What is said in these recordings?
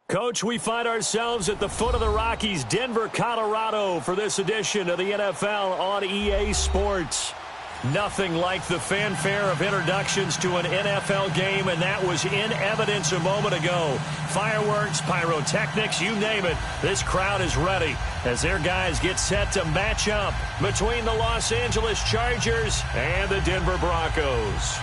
Coach, we find ourselves at the foot of the Rockies, Denver, Colorado, for this edition of the NFL on EA Sports. Nothing like the fanfare of introductions to an NFL game, and that was in evidence a moment ago. Fireworks, pyrotechnics, you name it. This crowd is ready as their guys get set to match up between the Los Angeles Chargers and the Denver Broncos.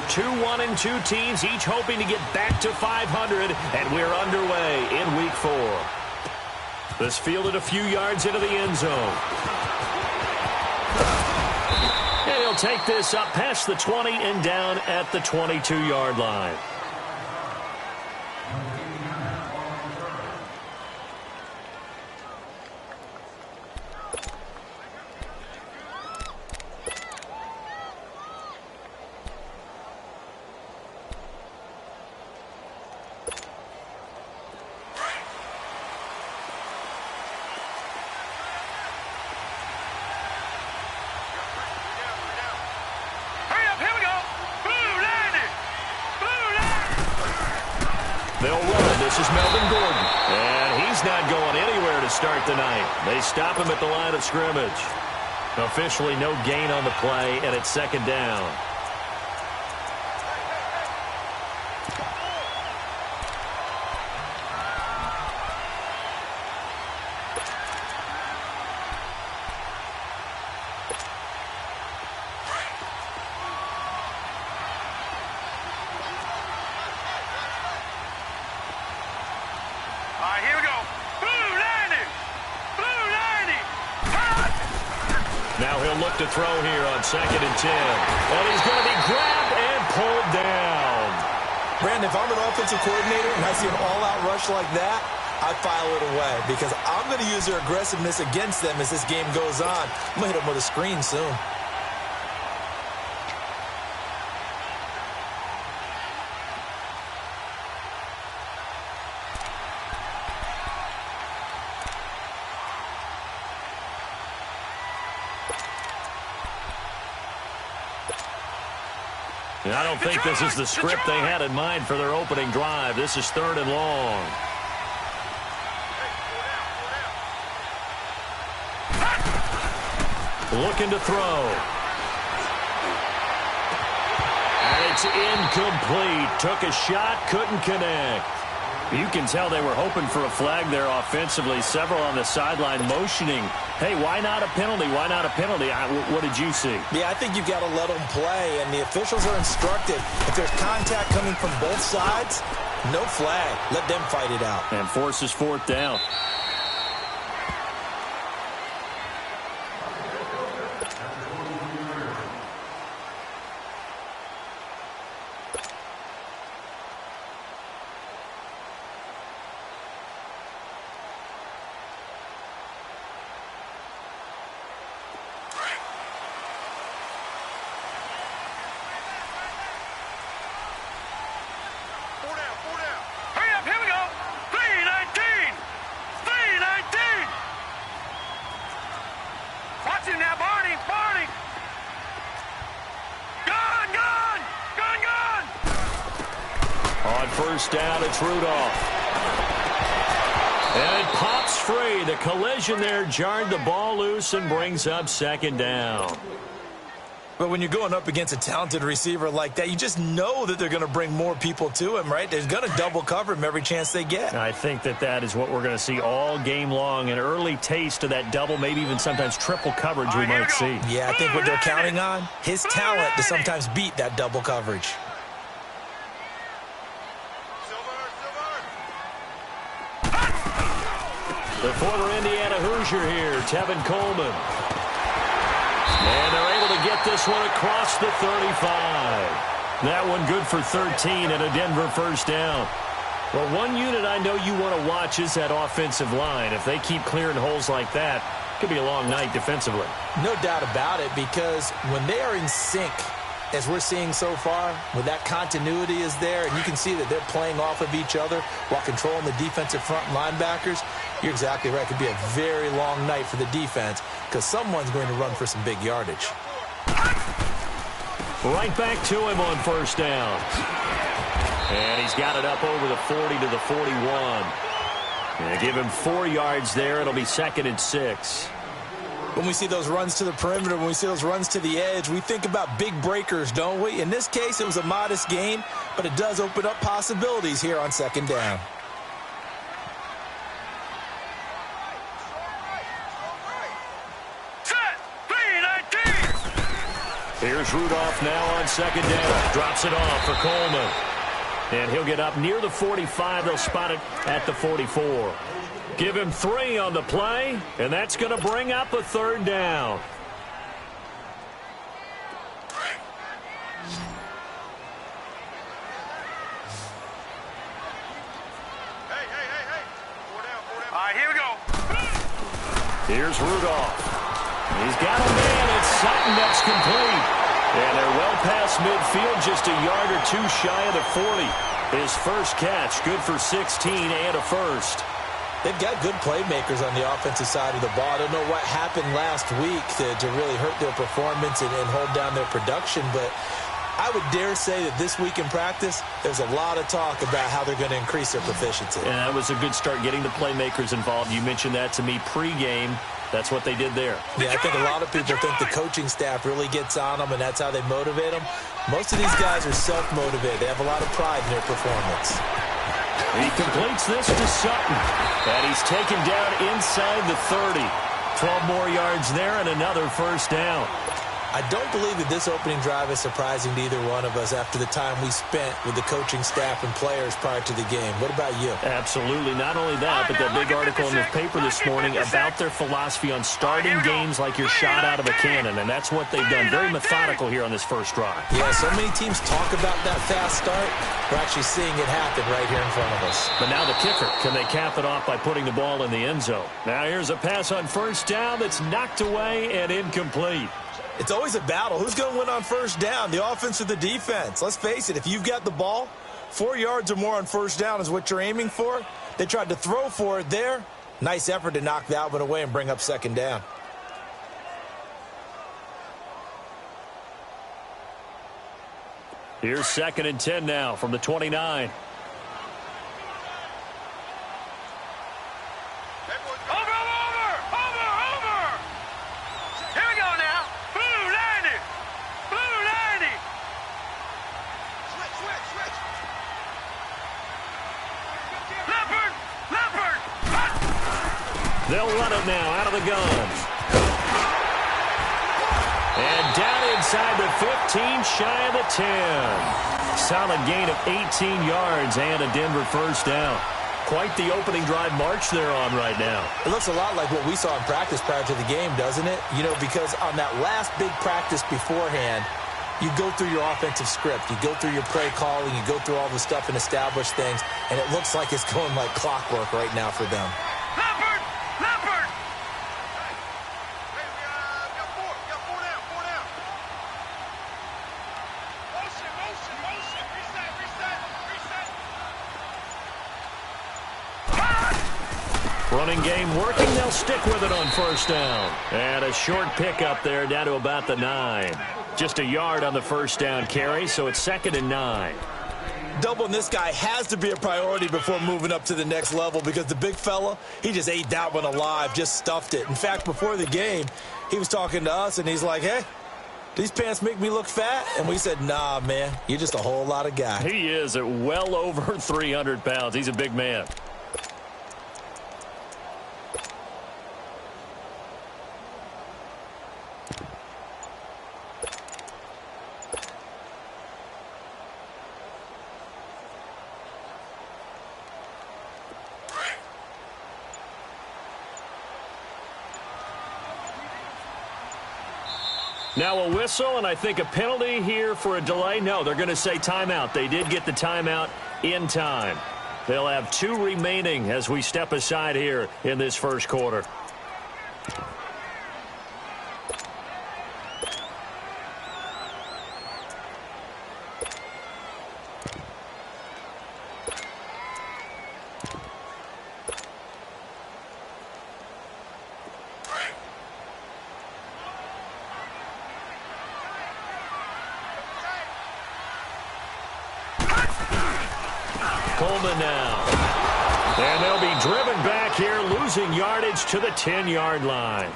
Two 1-2 teams, each hoping to get back to 500, and we're underway in Week 4. This fielded a few yards into the end zone. And he'll take this up past the 20 and down at the 22-yard line. They'll run. This is Melvin Gordon. And he's not going anywhere to start the night. They stop him at the line of scrimmage. Officially no gain on the play, and it's second down. Now he'll look to throw here on 2nd and 10. And he's going to be grabbed and pulled down. Brandon, if I'm an offensive coordinator and I see an all-out rush like that, I file it away because I'm going to use their aggressiveness against them as this game goes on. I'm going to hit them with a screen soon. I don't think this is the script they had in mind for their opening drive. This is 3rd and long. Looking to throw. And it's incomplete. Took a shot, couldn't connect. You can tell they were hoping for a flag there offensively. Several on the sideline motioning. Hey, why not a penalty? Why not a penalty? What did you see? Yeah, I think you've got to let them play, and the officials are instructed. If there's contact coming from both sides, no flag. Let them fight it out. And forces 4th down. On 1st down, it's Rudolph. And it pops free. The collision there jarred the ball loose and brings up 2nd down. But when you're going up against a talented receiver like that, you just know that they're going to bring more people to him, right? They're going to double cover him every chance they get. I think that is what we're going to see all game long. An early taste of that double, maybe even sometimes triple coverage we might see. Yeah, I think what they're counting on, his talent to sometimes beat that double coverage. The former Indiana Hoosier here, Tevin Coleman. And they're able to get this one across the 35. That one good for 13 and a Denver 1st down. Well, one unit I know you want to watch is that offensive line. If they keep clearing holes like that, could be a long night defensively. No doubt about it, because when they are in sync, as we're seeing so far, when that continuity is there, and you can see that they're playing off of each other while controlling the defensive front linebackers, you're exactly right. It could be a very long night for the defense because someone's going to run for some big yardage. Right back to him on first down. And he's got it up over the 40 to the 41. And give him 4 yards there. It'll be 2nd and 6. When we see those runs to the perimeter, when we see those runs to the edge, we think about big breakers, don't we? In this case, it was a modest gain, but it does open up possibilities here on 2nd down. Here's Rudolph now on 2nd down. Drops it off for Coleman. And he'll get up near the 45. They'll spot it at the 44. Give him 3 on the play, and that's going to bring up a 3rd down. Hey. All right, here we go. Here's Rudolph. He's got a man. It's Sutton that's complete. And they're well past midfield, just a yard or 2 shy of the 40. His first catch, good for 16 and a first. They've got good playmakers on the offensive side of the ball. I don't know what happened last week to really hurt their performance and hold down their production, but I would dare say that this week in practice, there's a lot of talk about how they're going to increase their proficiency. And that was a good start, getting the playmakers involved. You mentioned that to me pregame. That's what they did there. Yeah, I think a lot of people think the coaching staff really gets on them, and that's how they motivate them. Most of these guys are self-motivated. They have a lot of pride in their performance. He completes this to Sutton, and he's taken down inside the 30. 12 more yards there and another first down. I don't believe that this opening drive is surprising to either one of us after the time we spent with the coaching staff and players prior to the game. What about you? Absolutely. Not only that, but that big article in the paper this morning about their philosophy on starting games like you're shot out of a cannon, and that's what they've done. Very methodical here on this first drive. Yeah, so many teams talk about that fast start. We're actually seeing it happen right here in front of us. But now the kicker. Can they cap it off by putting the ball in the end zone? Now here's a pass on first down that's knocked away and incomplete. It's always a battle. Who's going to win on first down, the offense or the defense? Let's face it, if you've got the ball, 4 yards or more on first down is what you're aiming for. They tried to throw for it there. Nice effort to knock that one away and bring up 2nd down. Here's 2nd and 10 now from the 29. They'll run it now out of the gun. And down inside the 15, shy of the 10. Solid gain of 18 yards and a Denver first down. Quite the opening drive march they're on right now. It looks a lot like what we saw in practice prior to the game, doesn't it? You know, because on that last big practice beforehand, you go through your offensive script. You go through your play calling. You go through all the stuff and establish things. And it looks like it's going like clockwork right now for them. Running game working. They'll stick with it on first down. And a short pickup there down to about the 9. Just a yard on the first down carry, so it's 2nd and 9. Doubling this guy has to be a priority before moving up to the next level because the big fella, he just ate that one alive, just stuffed it. In fact, before the game, he was talking to us, and he's like, hey, these pants make me look fat? And we said, nah, man, you're just a whole lot of guy. He is at well over 300 pounds. He's a big man. Now a whistle, and I think a penalty here for a delay. No, they're going to say timeout. They did get the timeout in time. They'll have 2 remaining as we step aside here in this first quarter. Coleman now. And they'll be driven back here, losing yardage to the 10-yard line.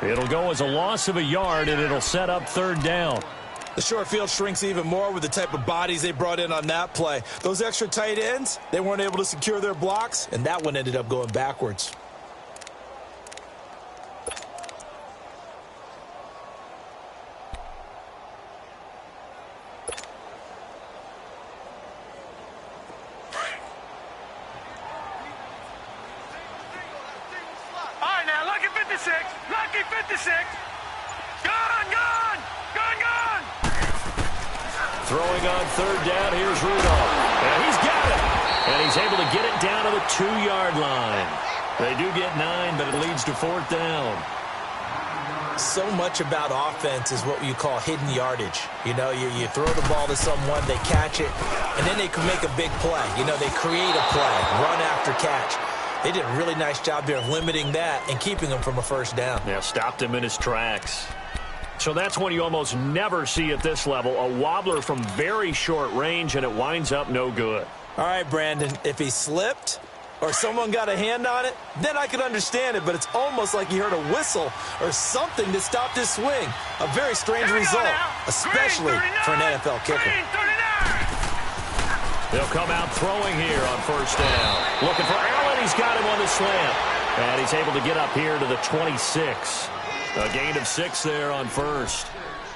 It'll go as a loss of a yard, and it'll set up third down. The short field shrinks even more with the type of bodies they brought in on that play. Those extra tight ends, they weren't able to secure their blocks, and that one ended up going backwards. All right, now, lucky 56. Lucky 56. Gone, gone, gone, gone. Throwing on third down, here's Rudolph. And he's got it. And he's able to get it down to the 2-yard line. They do get 9, but it leads to fourth down. So much about offense is what you call hidden yardage. You know, you throw the ball to someone, they catch it, and then they can make a big play. You know, they create a play, run after catch. They did a really nice job there of limiting that and keeping him from a first down. Yeah, stopped him in his tracks. So that's one you almost never see at this level. A wobbler from very short range, and it winds up no good. All right, Brandon, if he slipped or someone got a hand on it, then I could understand it, but it's almost like he heard a whistle or something that stopped his swing. A very strange result, especially for an NFL kicker. They'll come out throwing here on first down. Looking for Allen. He's got him on the slant. And he's able to get up here to the 26. A gain of 6 there on first.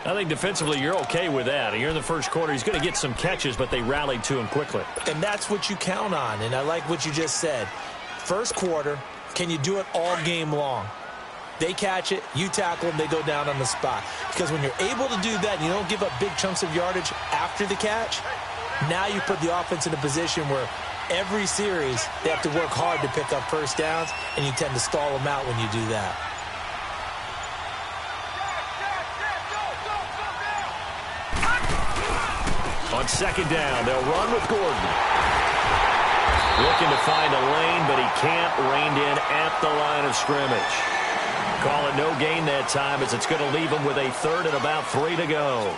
I think defensively you're okay with that. You're in the first quarter. He's going to get some catches, but they rallied to him quickly. And that's what you count on, and I like what you just said. First quarter, can you do it all game long? They catch it, you tackle them, they go down on the spot. Because when you're able to do that, you don't give up big chunks of yardage after the catch, now you put the offense in a position where every series they have to work hard to pick up first downs, and you tend to stall them out when you do that. On second down, they'll run with Gordon. Looking to find a lane, but he can't. Reined in at the line of scrimmage. Call it no gain that time, as it's going to leave him with a third and about 3 to go.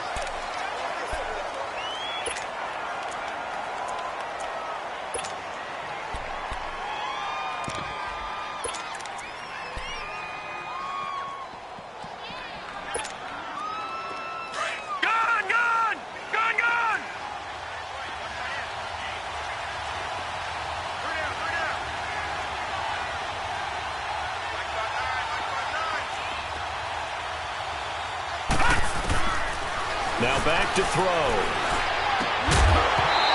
Now back to throw.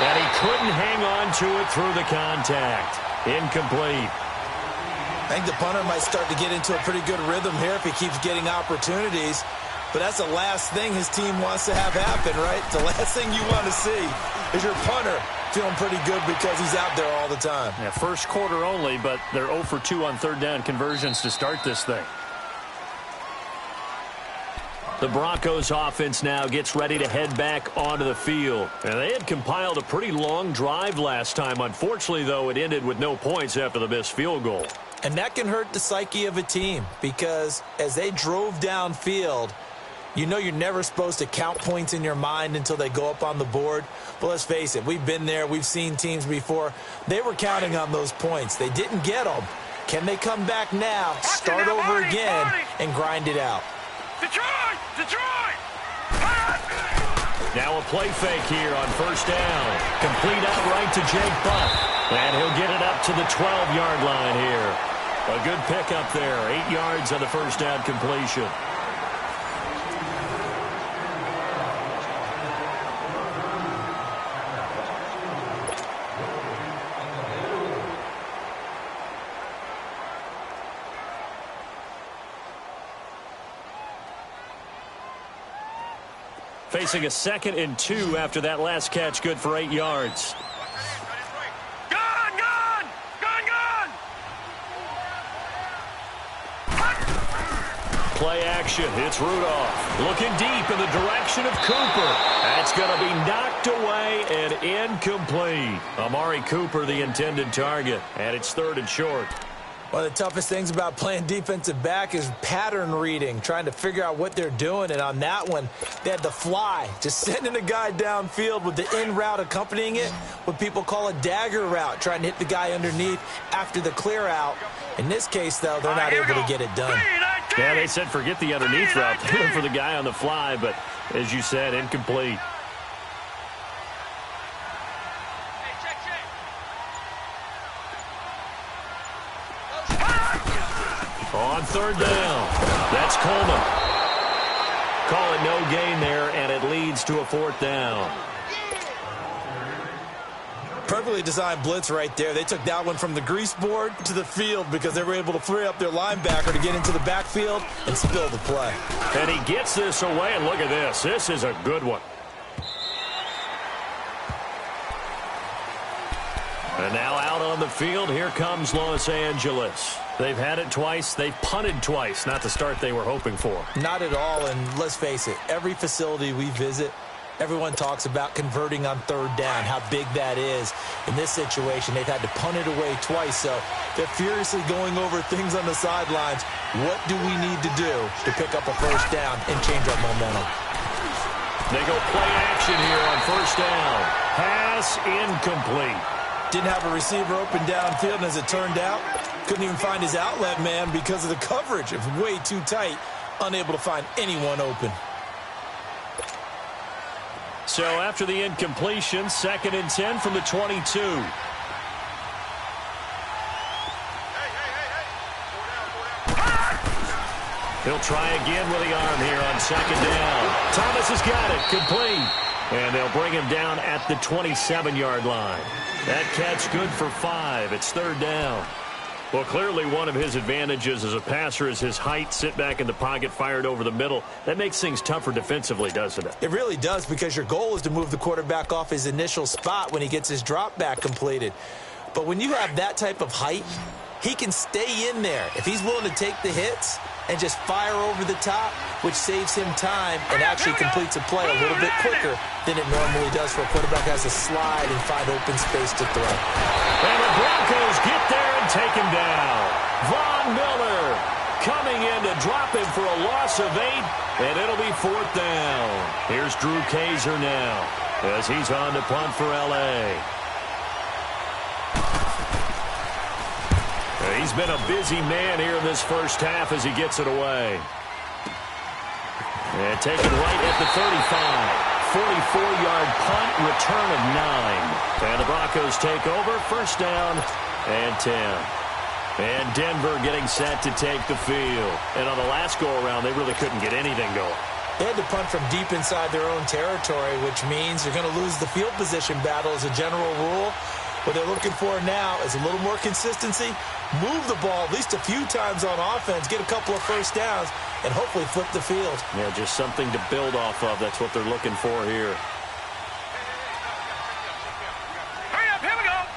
And he couldn't hang on to it through the contact. Incomplete. I think the punter might start to get into a pretty good rhythm here if he keeps getting opportunities. But that's the last thing his team wants to have happen, right? The last thing you want to see is your punter feeling pretty good because he's out there all the time. Yeah, first quarter only, but they're 0 for 2 on third down conversions to start this thing. The Broncos offense now gets ready to head back onto the field. And they had compiled a pretty long drive last time. Unfortunately, though, it ended with no points after the missed field goal. And that can hurt the psyche of a team because as they drove downfield, you know you're never supposed to count points in your mind until they go up on the board. But let's face it, we've been there. We've seen teams before. They were counting on those points. They didn't get them. Can they come back now, start over again, and grind it out? Detroit! Detroit! Now a play fake here on first down. Complete outright to Jake Buck. And he'll get it up to the 12-yard line here. A good pickup there. 8 yards on the first down completion. Facing a 2nd and 2 after that last catch, good for 8 yards. Gone! Gone! Gone! Gone! Play action. It's Rudolph. Looking deep in the direction of Cooper. That's going to be knocked away and incomplete. Amari Cooper, the intended target. And it's 3rd and short. One of the toughest things about playing defensive back is pattern reading, trying to figure out what they're doing. And on that one, they had to fly, just sending a guy downfield with the in route accompanying it, what people call a dagger route, trying to hit the guy underneath after the clear out. In this case, though, they're not able to get it done. Yeah, they said forget the underneath route. They went for the guy on the fly, but as you said, incomplete. On third down, that's Coleman. Call it no gain there, and it leads to a fourth down. Perfectly designed blitz right there. They took that one from the grease board to the field because they were able to free up their linebacker to get into the backfield and spill the play. And he gets this away, and look at this. This is a good one. And now out on the field, here comes Los Angeles. They've had it twice. They've punted twice. Not the start they were hoping for. Not at all, and let's face it, every facility we visit, everyone talks about converting on third down, how big that is. In this situation, they've had to punt it away twice, so they're furiously going over things on the sidelines. What do we need to do to pick up a first down and change our momentum? They go play action here on first down. Pass incomplete. Didn't have a receiver open downfield, and as it turned out, couldn't even find his outlet man because of the coverage. It was way too tight, unable to find anyone open. So after the incompletion, 2nd and 10 from the 22. He'll try again with the arm here on 2nd down. Thomas has got it, complete. And they'll bring him down at the 27-yard line. That catch good for 5. It's 3rd down. Well, clearly one of his advantages as a passer is his height, sit back in the pocket, fired over the middle. That makes things tougher defensively, doesn't it? It really does, because your goal is to move the quarterback off his initial spot when he gets his drop back completed. But when you have that type of height, he can stay in there. If he's willing to take the hits and just fire over the top, which saves him time and actually completes a play a little bit quicker than it normally does for a quarterback who has to slide and find open space to throw. And the Broncos get there and take him down. Von Miller coming in to drop him for a loss of 8, and it'll be 4th down. Here's Drew Kaiser now as he's on to punt for L.A. He's been a busy man here in this first half as he gets it away. And taken right at the 35. 44-yard punt, return of 9. And the Broncos take over, 1st down and 10. And Denver getting set to take the field. And on the last go-around, they really couldn't get anything going. They had to punt from deep inside their own territory, which means you're going to lose the field position battle as a general rule. What they're looking for now is a little more consistency, move the ball at least a few times on offense, get a couple of first downs, and hopefully flip the field. Yeah, just something to build off of. That's what they're looking for here. Hurry up, here we go.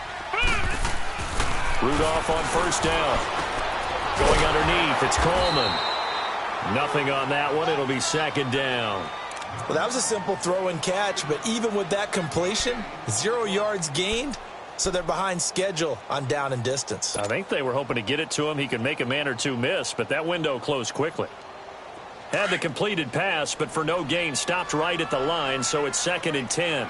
Rudolph on 1st down. Going underneath, it's Coleman. Nothing on that one. It'll be 2nd down. Well, that was a simple throw and catch, but even with that completion, 0 yards gained. So they're behind schedule on down and distance. I think they were hoping to get it to him. He could make a man or two miss, but that window closed quickly. Had the completed pass, but for no gain, stopped right at the line, so it's 2nd and 10.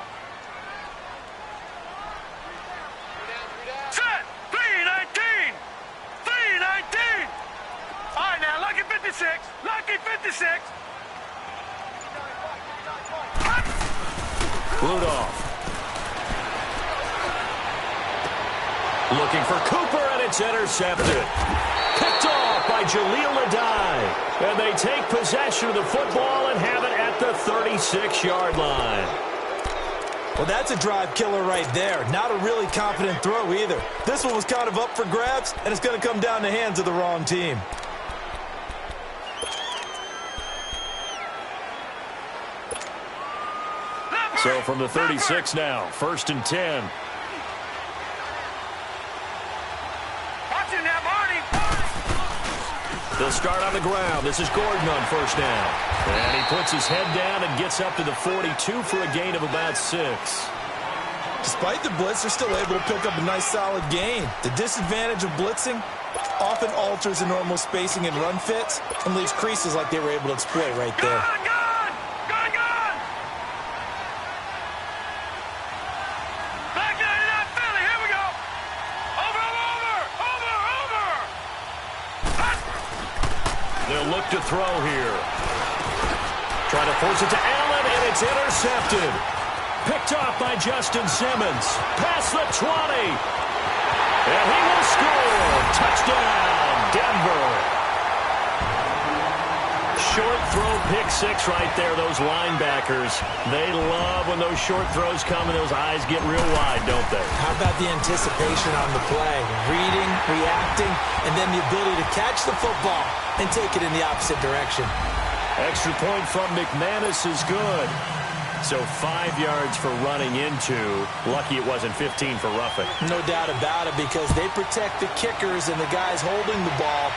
Set. 3-19. 3-19. All right, now, lucky 56. Lucky 56. Rudolph. Looking for Cooper, and it's intercepted. Picked off by Jaleel Adai. And they take possession of the football and have it at the 36-yard line. Well, that's a drive killer right there. Not a really confident throw either. This one was kind of up for grabs, and it's going to come down the hands of the wrong team. So from the 36 now, 1st and 10. They'll start on the ground. This is Gordon on 1st down. And he puts his head down and gets up to the 42 for a gain of about 6. Despite the blitz, they're still able to pick up a nice solid gain. The disadvantage of blitzing, Often alters the normal spacing and run fits and leaves creases like they were able to exploit right there. Gun, gun! Gun, gun! Back 99 Philly, here we go! Over, over, over, over! They'll look to throw here. Trying to force it to Allen, and it's intercepted. Picked off by Justin Simmons. Past the 20. And he will score. Touchdown, Denver. Short throw, pick six right there, those linebackers. They love when those short throws come and those eyes get real wide, don't they? How about the anticipation on the play? Reading, reacting, and then the ability to catch the football and take it in the opposite direction. Extra point from McManus is good. So 5 yards for running into. Lucky it wasn't 15 for roughing. No doubt about it, because they protect the kickers and the guys holding the ball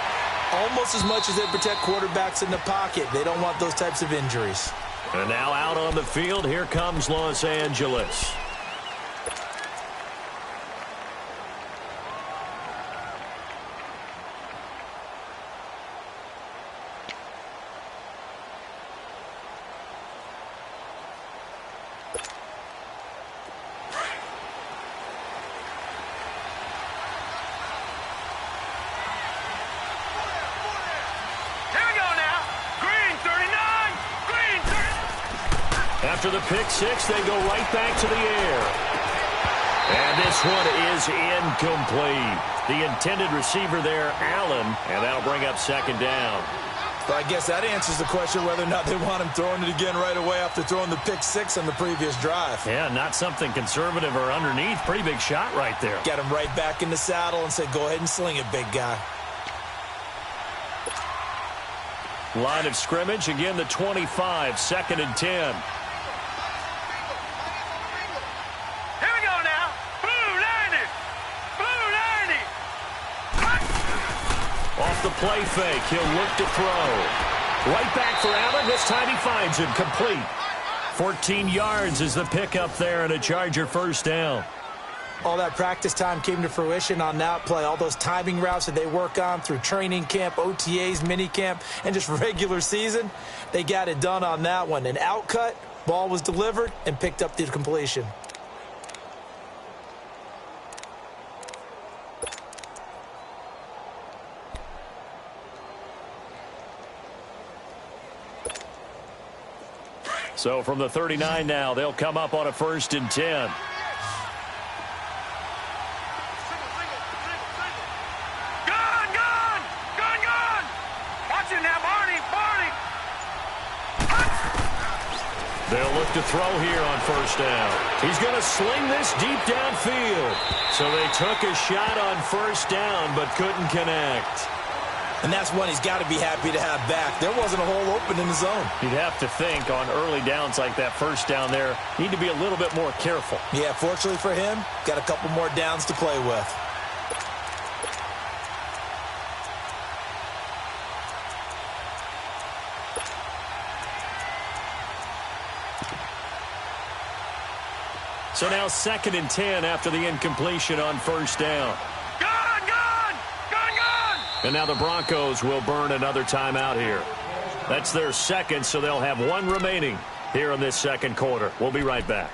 almost as much as they protect quarterbacks in the pocket. They don't want those types of injuries. And now out on the field, here comes Los Angeles. After the pick six, they go right back to the air. And this one is incomplete. The intended receiver there, Allen, and that'll bring up second down. But I guess that answers the question whether or not they want him throwing it again right away after throwing the pick six on the previous drive. Yeah, not something conservative or underneath. Pretty big shot right there. Get him right back in the saddle and say, go ahead and sling it, big guy. Line of scrimmage, again the 25, 2nd and 10. Off the play fake, he'll look to throw. Right back for Allen. This time he finds him complete. 14 yards is the pickup there and a Charger first down. All that practice time came to fruition on that play. All those timing routes that they work on through training camp, OTAs, minicamp, and just regular season, they got it done on that one. An outcut, ball was delivered, and picked up the completion. So from the 39 now, they'll come up on a 1st and 10. They'll look to throw here on 1st down. He's going to sling this deep downfield. So they took a shot on 1st down but couldn't connect. And that's one he's got to be happy to have back. There wasn't a hole open in the zone. You'd have to think on early downs like that 1st down there, need to be a little bit more careful. Yeah, fortunately for him, got a couple more downs to play with. So now 2nd and 10 after the incompletion on 1st down. Gun, gun, gun, gun. And now the Broncos will burn another timeout here. That's their second, so they'll have one remaining here in this second quarter. We'll be right back.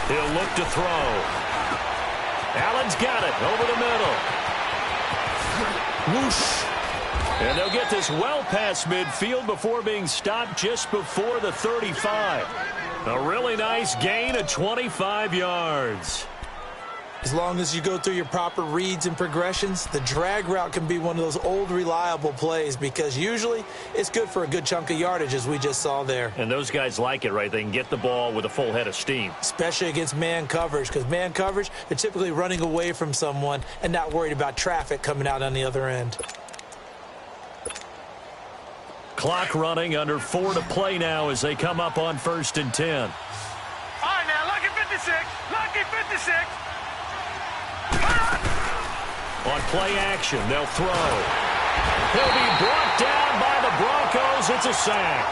He'll look to throw. Allen's got it over the middle. Whoosh. And they'll get this well past midfield before being stopped just before the 35. A really nice gain of 25 yards. As long as you go through your proper reads and progressions, the drag route can be one of those old reliable plays because usually it's good for a good chunk of yardage, as we just saw there. And those guys like it, right? They can get the ball with a full head of steam. Especially against man coverage, because man coverage, they're typically running away from someone and not worried about traffic coming out on the other end. Clock running, under 4 to play now as they come up on 1st and 10. All right, now, lucky 56. Lucky 56. On play action, they'll throw. He'll be brought down by the Broncos. It's a sack.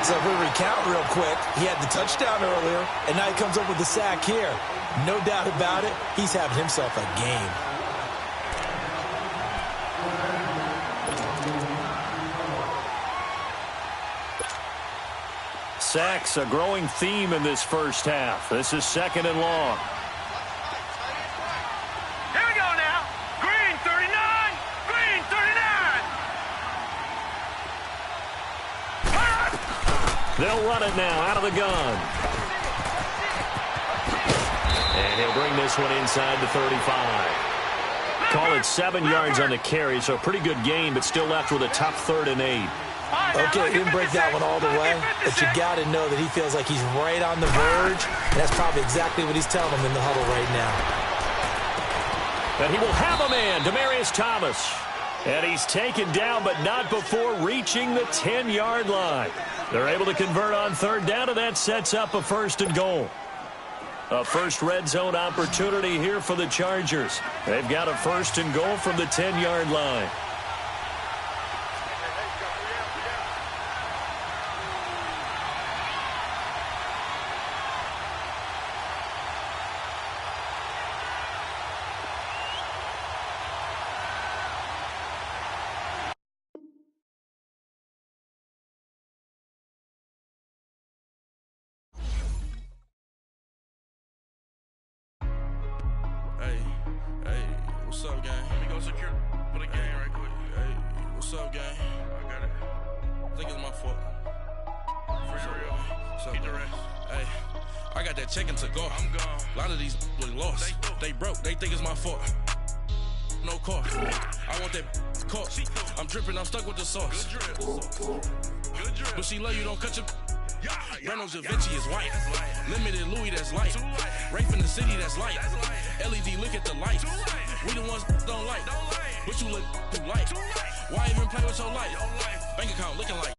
So if we recount real quick, he had the touchdown earlier, and now he comes up with the sack here. No doubt about it, he's having himself a game. Sacks, a growing theme in this first half. This is 2nd and long. Here we go now. Green 39. Green 39. They'll run it now out of the gun. And he'll bring this one inside the 35. Call it 7 yards on the carry, so a pretty good gain, but still left with a tough 3rd and 8. Okay, he didn't break that one all the way, but you got to know that he feels like he's right on the verge, and that's probably exactly what he's telling him in the huddle right now. And he will have a man, Demaryius Thomas. And he's taken down, but not before reaching the 10-yard line. They're able to convert on 3rd down, and that sets up a 1st and goal. A first red zone opportunity here for the Chargers. They've got a 1st and goal from the 10-yard line. What's up, gang? Let me go secure for the game right quick. Hey, what's up, gang? I got it. I think it's my fault. For real. What's up, the rest. Hey, I got that chicken to go. I'm gone. A lot of these look lost. They broke. They think it's my fault. No cost. I want that cost. I'm dripping. I'm stuck with the sauce. Good drip. But she love you. Don't cut your... Reynolds Da Vinci is white. Limited Louis, that's light. Rafe in the city, that's light. LED, look at the lights. We the ones don't like. But you look too light. Why even play with your life? Bank account looking like